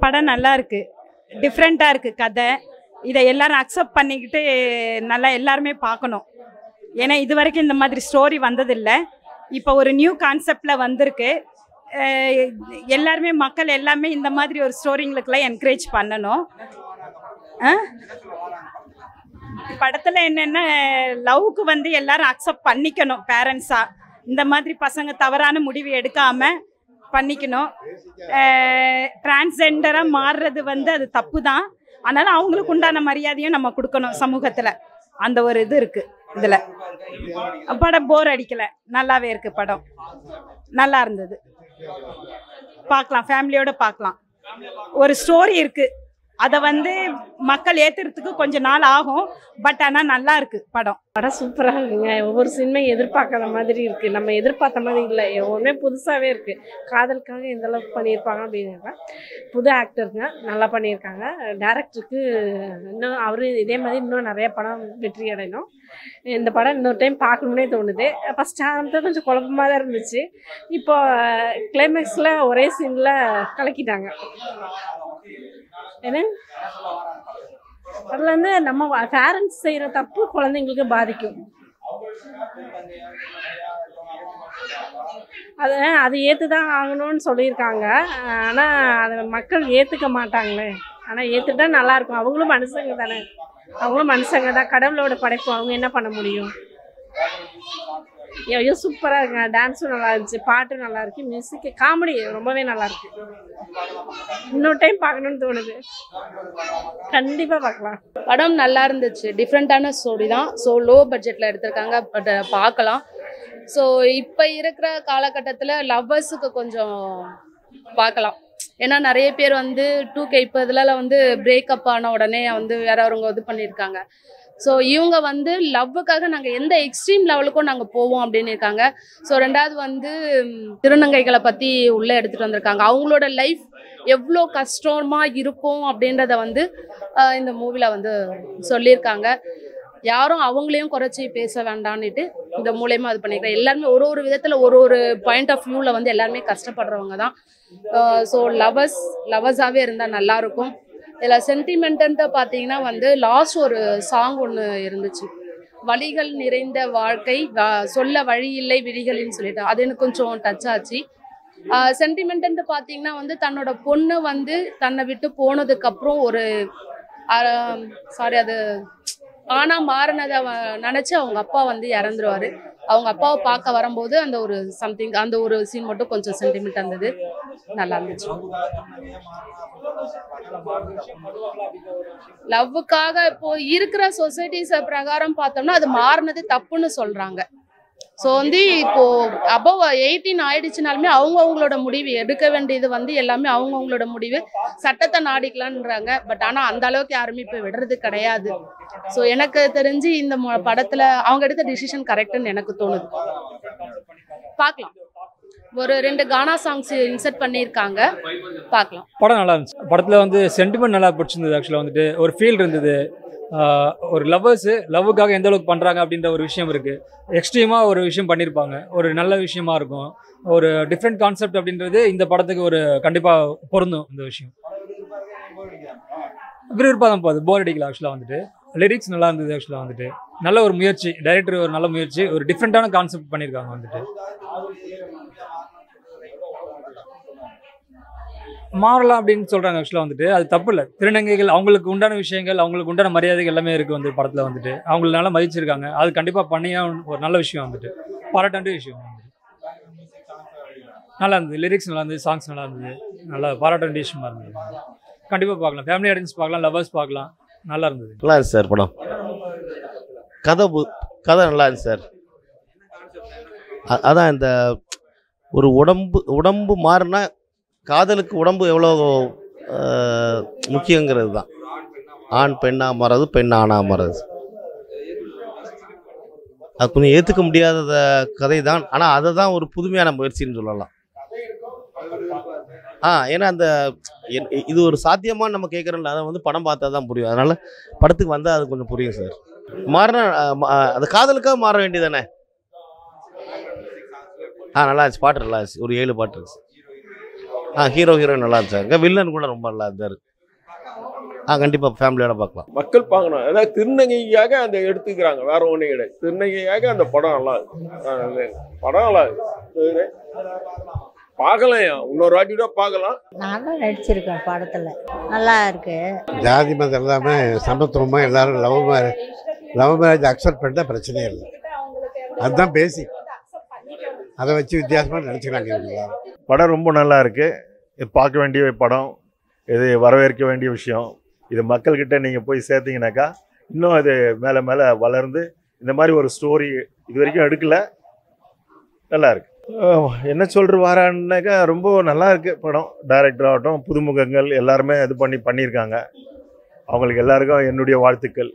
படம் நல்லா இருக்குது, டிஃப்ரெண்ட்டாக இருக்குது கதை. இதை எல்லாரும் அக்செப்ட் பண்ணிக்கிட்டு நல்லா எல்லாருமே பார்க்கணும். ஏன்னா இது வரைக்கும் இந்த மாதிரி ஸ்டோரி வந்ததில்லை. இப்போ ஒரு நியூ கான்செப்டில் வந்திருக்கு. எல்லாருமே மக்கள் எல்லாமே இந்த மாதிரி ஒரு ஸ்டோரிங்களுக்கெல்லாம் என்கரேஜ் பண்ணணும். படத்தில் என்னென்னா லவ்வுக்கு வந்து எல்லாரும் அக்செப்ட் பண்ணிக்கணும். பேரண்ட்ஸாக இந்த மாதிரி பசங்க தவறான முடிவு எடுக்காமல் பண்ணிக்கணும். டிரான்ஸ்ஜெண்டராக மாறுறது வந்து அது தப்பு தான். அதனால் அவங்களுக்கு உண்டான மரியாதையும் நம்ம கொடுக்கணும் சமூகத்தில். அந்த ஒரு இது இருக்குது இதில். படம் போர் அடிக்கலை, நல்லாவே இருக்குது. படம் நல்லா இருந்தது, பார்க்கலாம், ஃபேமிலியோடு பார்க்கலாம். ஒரு ஸ்டோரி இருக்குது, அதை வந்து மக்கள் ஏற்றுறதுக்கு கொஞ்சம் நாள் ஆகும். பட் ஆனால் நல்லா இருக்குது படம். படம் சூப்பராக இருக்குங்க. ஒவ்வொரு சினிமையும் எதிர்பார்க்காத மாதிரி இருக்குது. நம்ம எதிர்பார்த்த மாதிரி இல்லை, ஒவ்வொருமே புதுசாகவே இருக்குது. காதலுக்காக எந்த அளவுக்கு பண்ணியிருப்பாங்க அப்படின்னா புது ஆக்டருங்க நல்லா பண்ணியிருக்காங்க. டேரக்டருக்கு இன்னும் அவர் இதே மாதிரி இன்னும் நிறைய படம் வெற்றி அடையணும். இந்த படம் இன்னொரு டைம் பார்க்கணுன்னே தோணுது. ஃபஸ்ட் ஆரம்பத்தில் கொஞ்சம் குழப்பமாக தான் இருந்துச்சு. இப்போ கிளைமேக்ஸில் ஒரே சீனில் கலக்கிட்டாங்க. ஏன்னா அதில் வந்து நம்ம பேரண்ட்ஸ் செய்கிற தப்பு குழந்தைங்களுக்கு பாதிக்கும். அது ஏற்று தான் ஆகணும்னு சொல்லியிருக்காங்க. ஆனால் அதை மக்கள் ஏற்றுக்க மாட்டாங்களே. ஆனால் ஏற்றுட்டா நல்லாயிருக்கும். அவங்களும் மனுஷங்க தானே, அவங்களும் மனுஷங்க தான், கடவுளோட படைப்பு. அவங்க என்ன பண்ண முடியும்? ஐயோ சூப்பராக இருக்குங்க. டான்ஸும் நல்லா இருந்துச்சு, பாட்டும் நல்லா இருக்கு, மியூசிக்கு, காமெடி ரொம்பவே நல்லா இருக்கு. இன்னொரு டைம் பார்க்கணுன்னு தோணுது. கண்டிப்பாக பார்க்கலாம். படம் நல்லா இருந்துச்சு, டிஃப்ரெண்ட்டான ஸ்டோரி தான். ஸோ லோ பட்ஜெட்டில் எடுத்திருக்காங்க, பட் பார்க்கலாம். ஸோ இப்போ இருக்கிற காலகட்டத்தில் லவ்வர்ஸுக்கு கொஞ்சம் பார்க்கலாம். ஏன்னா நிறைய பேர் வந்து 2K இப்போ இதில் வந்து பிரேக்கப் ஆன உடனே வந்து வேறவங்க இது பண்ணியிருக்காங்க. ஸோ இவங்க வந்து லவ்வுக்காக நாங்கள் எந்த எக்ஸ்ட்ரீம் லெவலுக்கும் நாங்கள் போவோம் அப்படின்னு இருக்காங்க. ஸோ ரெண்டாவது வந்து திருநங்கைகளை பற்றி உள்ளே எடுத்துகிட்டு வந்திருக்காங்க. அவங்களோட லைஃப் எவ்வளோ கஷ்டமாக இருக்கும் அப்படின்றத வந்து இந்த மூவியில் வந்து சொல்லியிருக்காங்க. யாரும் அவங்களையும் குறைச்சி பேச வேண்டான்னுட்டு இந்த மூலயமா இது பண்ணியிருக்காங்க. எல்லாருமே ஒரு ஒரு விதத்தில் ஒரு ஒரு பாயிண்ட் ஆஃப் வியூவில் வந்து எல்லாருமே கஷ்டப்படுறவங்க தான். ஸோ லவர்ஸாகவே இருந்தால் நல்லாயிருக்கும். இதில் சென்டிமெண்ட்டு பார்த்தீங்கன்னா வந்து லாஸ்ட் ஒரு சாங் ஒன்று இருந்துச்சு, வழிகள் நிறைந்த வாழ்க்கை சொல்ல வழி இல்லை விழிகளின்னு சொல்லிட்டு, அது எனக்கு கொஞ்சம் டச் ஆச்சு. சென்டிமெண்ட்டு பார்த்தீங்கன்னா வந்து தன்னோட பொண்ணு வந்து தன்னை விட்டு போனதுக்கப்புறம் ஒரு அது ஆனால் மாறினதை நினச்சி அவங்க அப்பா வந்து இறந்துருவார். அவங்க அப்பாவை பார்க்க வரும்போது அந்த ஒரு சம்திங், அந்த ஒரு சீன் மட்டும் கொஞ்சம் சென்டிமெண்ட் இருந்தது, நல்லா இருந்துச்சு. லவ்வுக்காக இப்போ இருக்கிற சொசைட்டிஸ் பிரகாரம் பார்த்தோம்னா அது மாறினது தப்புன்னு சொல்றாங்க. ஸோ வந்து இப்போ அபவ் 18 ஆயிடுச்சுனாலுமே அவங்களோட முடிவு எடுக்க வேண்டியது வந்து எல்லாமே அவங்களோட முடிவு, சட்டத்தை நாடிக்கலான்றாங்க. பட் ஆனால் அந்த அளவுக்கு யாருமே இப்போ விடுறது கிடையாது. ஸோ எனக்கு தெரிஞ்சு இந்த படத்தில் அவங்க எடுத்த டிசிஷன் கரெக்டுன்னு எனக்கு தோணுது. பார்க்கலாம், ஒரு 2 கானா சாங்ஸ் இன்சர்ட் பண்ணியிருக்காங்க, பார்க்கலாம். படம் நல்லா இருந்துச்சு. படத்தில் வந்து சென்டிமெண்ட் நல்லா பிடிச்சிருந்தது. ஆக்சுவலாக வந்துட்டு ஒரு ஃபீல் இருந்தது. ஒரு லவ்வுக்காக எந்த அளவுக்கு பண்ணுறாங்க அப்படின்ற ஒரு விஷயம் இருக்குது. எக்ஸ்ட்ரீமாக ஒரு விஷயம் பண்ணியிருப்பாங்க, ஒரு நல்ல விஷயமா இருக்கும். ஒரு டிஃப்ரெண்ட் கான்செப்ட் அப்படின்றது இந்த படத்துக்கு ஒரு கண்டிப்பாக பொருந்தும். இந்த விஷயம் விறுவிறுப்பாக தான் போகுது, போர் அடிக்கல. ஆக்சுவலாக வந்துட்டு லிரிக்ஸ் நல்லா இருந்தது. ஆக்சுவலாக வந்துட்டு நல்ல ஒரு முயற்சி, டைரக்டர் ஒரு நல்ல முயற்சி, ஒரு டிஃப்ரெண்ட்டான கான்செப்ட் பண்ணியிருக்காங்க. வந்துட்டு மாறலாம் அப்படின்னு சொல்கிறாங்க. ஆக்சுவலாக வந்துட்டு அது தப்பு இல்லை. திருநங்கைகள் அவங்களுக்கு உண்டான விஷயங்கள், அவங்களுக்கு உண்டான மரியாதைகள் எல்லாமே இருக்குது வந்து படத்தில். வந்துட்டு அவங்களை நல்லா மதிச்சிருக்காங்க. அது கண்டிப்பாக பண்ணியா ஒரு நல்ல விஷயம். வந்துட்டு பாராட்ட வேண்டிய விஷயம். வந்துட்டு நல்லா இருந்தது, லிரிக்ஸ் நல்லா இருந்தது, சாங்ஸ் நல்லா இருந்தது, நல்லா பாராட்ட வேண்டிய விஷயமா இருந்தது. கண்டிப்பாக பார்க்கலாம், ஃபேமிலி ஆடியன்ஸ் பார்க்கலாம், லவர்ஸ் பார்க்கலாம். நல்லா இருந்தது. நல்லா இருந்துச்சு சார் படம். கதை நல்லா இருந்துச்சு சார். அதான் இந்த ஒரு உடம்பு மாறினா காதலுக்கு உடம்பு எவ்வளோ முக்கியங்கிறது தான். ஆண் பெண்ணாக மாறது, பெண் ஆணாக மாறது, அது கொஞ்சம் ஏற்றுக்க முடியாத கதை தான். ஆனால் அதை தான் ஒரு புதுமையான முயற்சின்னு சொல்லலாம். ஏன்னா அந்த இது ஒரு சாத்தியமாக நம்ம கேட்குறோம்ல, அதை வந்து படம் பார்த்தா தான் புரியும். அதனால் படத்துக்கு வந்தால் அது கொஞ்சம் புரியும் சார். மாறினா அந்த காதலுக்காக மாற வேண்டியதானே. நல்லா இருந்துச்சு, பாட்டு நல்லா இருந்துச்சு. ஒரு 7 பாட்டு இருக்கு. ஹீரோ ஹீரோயின் நல்லா இருந்துச்சாங்க. வில்லன் கூட ரொம்ப நல்லா இருந்தார். கண்டிப்பாக ஃபேமிலியோட பார்க்கலாம். மக்கள் பார்க்கணும். அதாவது திருநங்கைக்காக அந்த எடுத்துக்கிறாங்க, வேற ஒன்றும் கிடையாது. திருநங்கைக்காக அந்த படம் நல்லா இருக்கு. படம் நல்லா இருக்கு, பார்க்கலாம். இன்னொரு வாட்டி கூட பார்க்கலாம். நான் தான் நடிச்சிருக்கேன் படத்தில், நல்லா இருக்கு. ஜாதி மதம் எல்லாமே சமத்துவமாக எல்லாரும் லவ் மேரேஜ் அக்செப்ட் பண்ணிட்டா பிரச்சனையே இல்லை. அதுதான் பேசிக். அதை வச்சு வித்தியாசமாக நினச்சிக்கிறாங்க இவங்க. படம் ரொம்ப நல்லா இருக்கு. இது பார்க்க வேண்டிய படம், இது வரவேற்க வேண்டிய விஷயம். இது மக்கள்கிட்ட நீங்கள் போய் சேர்த்தீங்கன்னாக்கா இன்னும் அது மேலே மேலே வளர்ந்து இந்த மாதிரி ஒரு ஸ்டோரி இது வரைக்கும் எடுக்கல. நல்லா இருக்கு. என்ன சொல்கிற வாரான்னாக்கா ரொம்ப நல்லா இருக்கு படம். டைரக்டர் ஆகட்டும், புதுமுகங்கள் எல்லாருமே இது பண்ணியிருக்காங்க. அவங்களுக்கு எல்லாருக்கும் என்னுடைய வாழ்த்துக்கள்.